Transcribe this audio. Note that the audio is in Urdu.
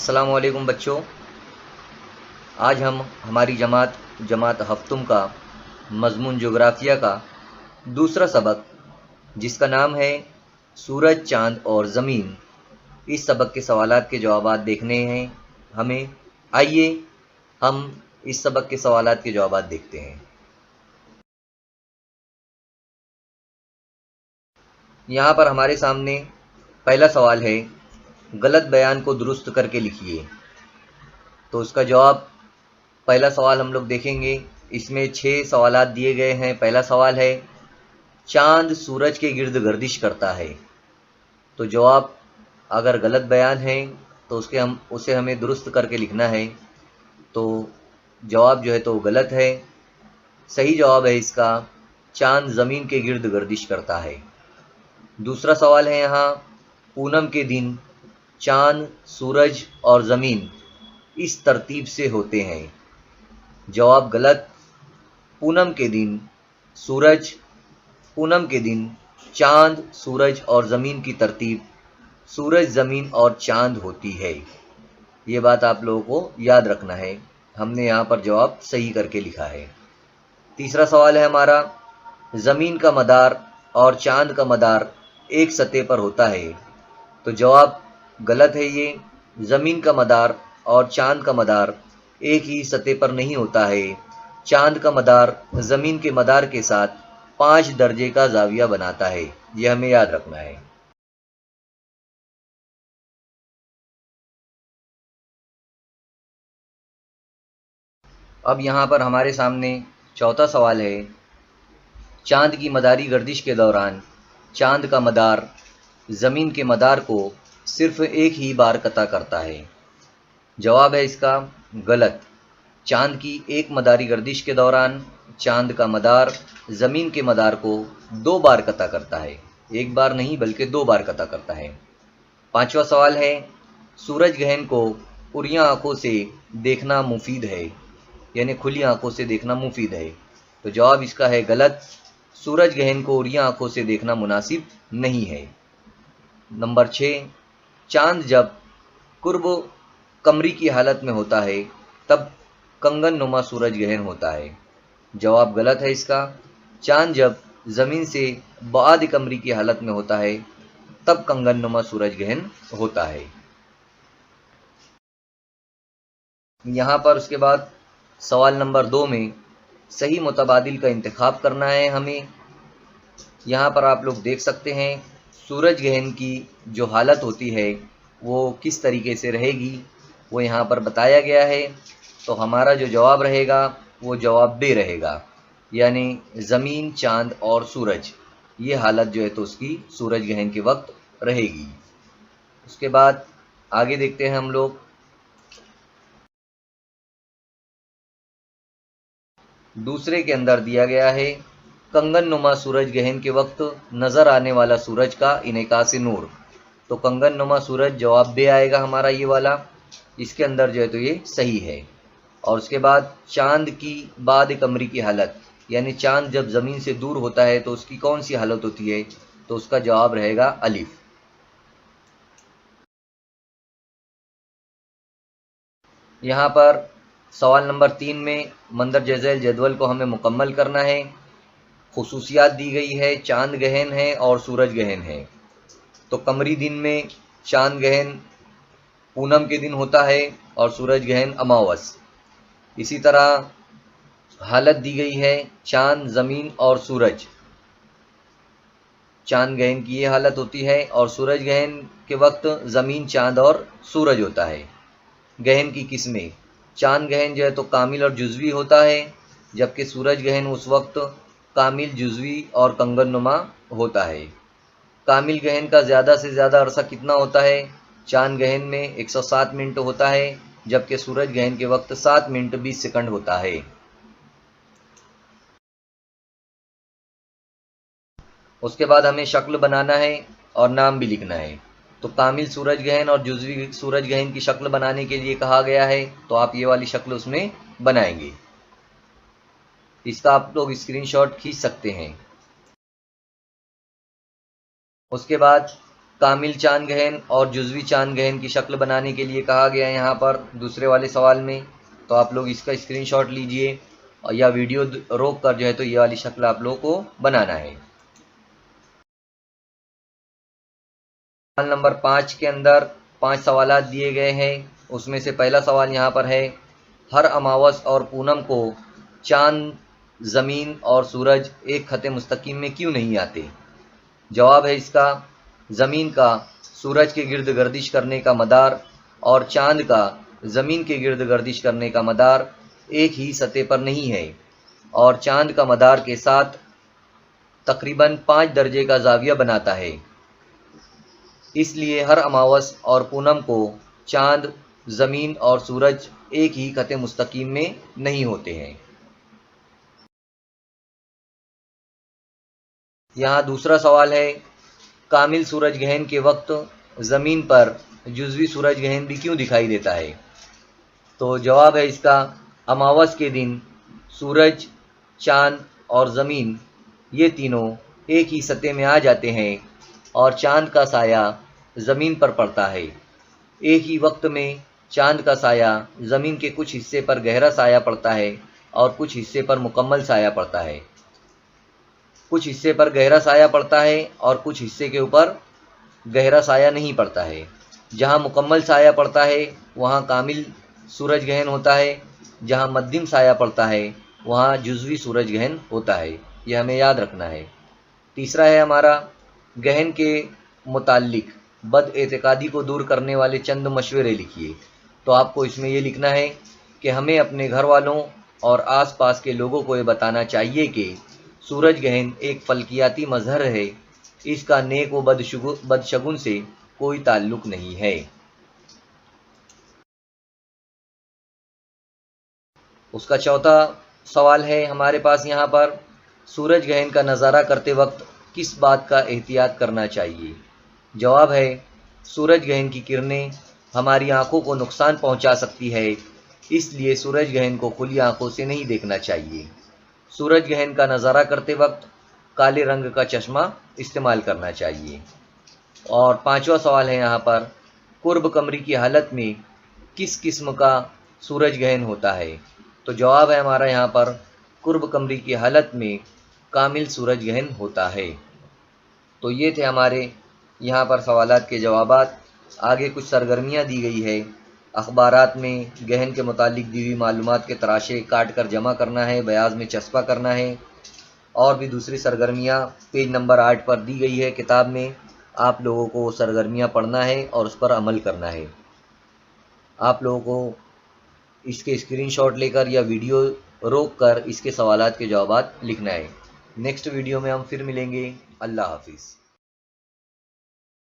السلام علیکم بچوں، آج ہم ہماری جماعت ہفتم کا مضمون جغرافیہ کا دوسرا سبق جس کا نام ہے سورج، چاند اور زمین، اس سبق کے سوالات کے جوابات دیکھنے ہیں ہمیں۔ آئیے ہم اس سبق کے سوالات کے جوابات دیکھتے ہیں۔ یہاں پر ہمارے سامنے پہلا سوال ہے، غلط بیان کو درست کر کے لکھیے۔ تو اس کا جواب، پہلا سوال ہم لوگ دیکھیں گے۔ اس میں 6 سوالات دیے گئے ہیں۔ پہلا سوال ہے، چاند سورج کے گرد گردش کرتا ہے۔ تو جواب اگر غلط بیان ہے تو اسے ہمیں درست کر کے لکھنا ہے۔ تو جواب جو ہے تو غلط ہے۔ صحیح جواب ہے اس کا، چاند زمین کے گرد گردش کرتا ہے۔ دوسرا سوال ہے یہاں، پونم کے دن چاند، سورج اور زمین اس ترتیب سے ہوتے ہیں۔ جواب غلط، پونم کے دن چاند، سورج اور زمین کی ترتیب سورج، زمین اور چاند ہوتی ہے۔ یہ بات آپ لوگوں کو یاد رکھنا ہے۔ ہم نے یہاں پر جواب صحیح کر کے لکھا ہے۔ تیسرا سوال ہے ہمارا، زمین کا مدار اور چاند کا مدار ایک سطح پر ہوتا ہے۔ تو جواب غلط ہے، یہ زمین کا مدار اور چاند کا مدار ایک ہی سطح پر نہیں ہوتا ہے۔ چاند کا مدار زمین کے مدار کے ساتھ 5 درجے کا زاویہ بناتا ہے، یہ ہمیں یاد رکھنا ہے۔ اب یہاں پر ہمارے سامنے چوتھا سوال ہے، چاند کی مداری گردش کے دوران چاند کا مدار زمین کے مدار کو صرف ایک ہی بار قطع کرتا ہے۔ جواب ہے اس کا غلط، چاند کی ایک مداری گردش کے دوران چاند کا مدار زمین کے مدار کو 2 بار قطع کرتا ہے، ایک بار نہیں بلکہ 2 بار قطع کرتا ہے۔ پانچواں سوال ہے، سورج گہن کو اریاں آنکھوں سے دیکھنا مفید ہے، یعنی کھلی آنکھوں سے دیکھنا مفید ہے۔ تو جواب اس کا ہے غلط، سورج گہن کو اریاں آنکھوں سے دیکھنا مناسب نہیں ہے۔ نمبر 6، چاند جب قرب قمری کی حالت میں ہوتا ہے تب کنگن نما سورج گہن ہوتا ہے۔ جواب غلط ہے اس کا، چاند جب زمین سے بعد قمری کی حالت میں ہوتا ہے تب کنگن نما سورج گہن ہوتا ہے۔ یہاں پر اس کے بعد سوال نمبر 2 میں صحیح متبادل کا انتخاب کرنا ہے ہمیں۔ یہاں پر آپ لوگ دیکھ سکتے ہیں، سورج گہن کی جو حالت ہوتی ہے وہ کس طریقے سے رہے گی وہ یہاں پر بتایا گیا ہے۔ تو ہمارا جو جواب رہے گا وہ جواب بے رہے گا، یعنی زمین، چاند اور سورج، یہ حالت جو ہے تو اس کی سورج گہن کے وقت رہے گی۔ اس کے بعد آگے دیکھتے ہیں ہم لوگ۔ دوسرے کے اندر دیا گیا ہے، کنگن نما سورج گہن کے وقت نظر آنے والا سورج کا انعکاس نور۔ تو کنگن نما سورج جواب بے آئے گا ہمارا یہ والا، اس کے اندر جو ہے تو یہ صحیح ہے۔ اور اس کے بعد چاند کی بعد قمری کی حالت، یعنی چاند جب زمین سے دور ہوتا ہے تو اس کی کون سی حالت ہوتی ہے؟ تو اس کا جواب رہے گا الف۔ یہاں پر سوال نمبر 3 میں مندرجہ ذیل جدول کو ہمیں مکمل کرنا ہے۔ خصوصیات دی گئی ہے، چاند گہن ہے اور سورج گہن ہے۔ تو قمری دن میں چاند گہن پونم کے دن ہوتا ہے اور سورج گہن اماوس۔ اسی طرح حالت دی گئی ہے، چاند، زمین اور سورج، چاند گہن کی یہ حالت ہوتی ہے اور سورج گہن کے وقت زمین، چاند اور سورج ہوتا ہے۔ گہن کی قسمیں، چاند گہن جو ہے تو کامل اور جزوی ہوتا ہے، جبکہ سورج گہن اس وقت کامل، جزوی اور کنگن نما ہوتا ہے۔ کامل گہن کا زیادہ سے زیادہ عرصہ کتنا ہوتا ہے؟ چاند گہن میں 107 منٹ ہوتا ہے، جبکہ سورج گہن کے وقت 7 منٹ 20 سیکنڈ ہوتا ہے۔ اس کے بعد ہمیں شکل بنانا ہے اور نام بھی لکھنا ہے۔ تو کامل سورج گہن اور جزوی سورج گہن کی شکل بنانے کے لیے کہا گیا ہے، تو آپ یہ والی شکل اس میں بنائیں گے۔ اس کا آپ لوگ اسکرین شاٹ کھینچ سکتے ہیں۔ اس کے بعد کامل چاند گہن اور جزوی چاند گہن کی شکل بنانے کے لیے کہا گیا ہے یہاں پر دوسرے والے سوال میں، تو آپ لوگ اس کا اسکرین شاٹ لیجئے اور یا ویڈیو روک کر جو ہے تو یہ والی شکل آپ لوگوں کو بنانا ہے۔ سوال نمبر 5 کے اندر 5 سوالات دیے گئے ہیں، اس میں سے پہلا سوال یہاں پر ہے، ہر اماوس اور پونم کو چاند، زمین اور سورج ایک خط مستقیم میں کیوں نہیں آتے؟ جواب ہے اس کا، زمین کا سورج کے گرد گردش کرنے کا مدار اور چاند کا زمین کے گرد گردش کرنے کا مدار ایک ہی سطح پر نہیں ہے، اور چاند کا مدار کے ساتھ تقریباً 5 درجے کا زاویہ بناتا ہے، اس لیے ہر اماوس اور پونم کو چاند، زمین اور سورج ایک ہی خط مستقیم میں نہیں ہوتے ہیں۔ یہاں دوسرا سوال ہے، کامل سورج گرہن کے وقت زمین پر جزوی سورج گرہن بھی کیوں دکھائی دیتا ہے؟ تو جواب ہے اس کا، اماوس کے دن سورج، چاند اور زمین یہ تینوں ایک ہی سطح میں آ جاتے ہیں اور چاند کا سایہ زمین پر پڑتا ہے۔ ایک ہی وقت میں چاند کا سایہ زمین کے کچھ حصے پر گہرا سایہ پڑتا ہے اور کچھ حصے پر مکمل سایہ پڑتا ہے۔ کچھ حصے پر گہرا سایہ پڑتا ہے اور کچھ حصے کے اوپر گہرا سایہ نہیں پڑتا ہے۔ جہاں مکمل سایہ پڑتا ہے وہاں کامل سورج گرہن ہوتا ہے، جہاں مدھم سایہ پڑتا ہے وہاں جزوی سورج گرہن ہوتا ہے، یہ ہمیں یاد رکھنا ہے۔ تیسرا ہے ہمارا، گرہن کے متعلق بد اعتقادی کو دور کرنے والے چند مشورے لکھیے۔ تو آپ کو اس میں یہ لکھنا ہے کہ ہمیں اپنے گھر والوں اور آس پاس کے لوگوں کو یہ بتانا چاہیے کہ سورج گرہن ایک فلکیاتی مظہر ہے، اس کا نیک و بد شگن سے کوئی تعلق نہیں ہے۔ اس کا چوتھا سوال ہے ہمارے پاس یہاں پر، سورج گرہن کا نظارہ کرتے وقت کس بات کا احتیاط کرنا چاہیے؟ جواب ہے، سورج گرہن کی کرنیں ہماری آنکھوں کو نقصان پہنچا سکتی ہے، اس لیے سورج گرہن کو کھلی آنکھوں سے نہیں دیکھنا چاہیے۔ سورج گرہن کا نظارہ کرتے وقت کالے رنگ کا چشمہ استعمال کرنا چاہیے۔ اور پانچواں سوال ہے یہاں پر، قرب قمری کی حالت میں کس قسم کا سورج گرہن ہوتا ہے؟ تو جواب ہے ہمارا یہاں پر، قرب قمری کی حالت میں کامل سورج گرہن ہوتا ہے۔ تو یہ تھے ہمارے یہاں پر سوالات کے جوابات۔ آگے کچھ سرگرمیاں دی گئی ہے، اخبارات میں گرہن کے متعلق دی ہوئی معلومات کے تراشے کاٹ کر جمع کرنا ہے، بیاض میں چسپاں کرنا ہے، اور بھی دوسری سرگرمیاں پیج نمبر 8 پر دی گئی ہے کتاب میں، آپ لوگوں کو سرگرمیاں پڑھنا ہے اور اس پر عمل کرنا ہے۔ آپ لوگوں کو اس کے اسکرین شاٹ لے کر یا ویڈیو روک کر اس کے سوالات کے جوابات لکھنا ہے۔ نیکسٹ ویڈیو میں ہم پھر ملیں گے۔ اللہ حافظ۔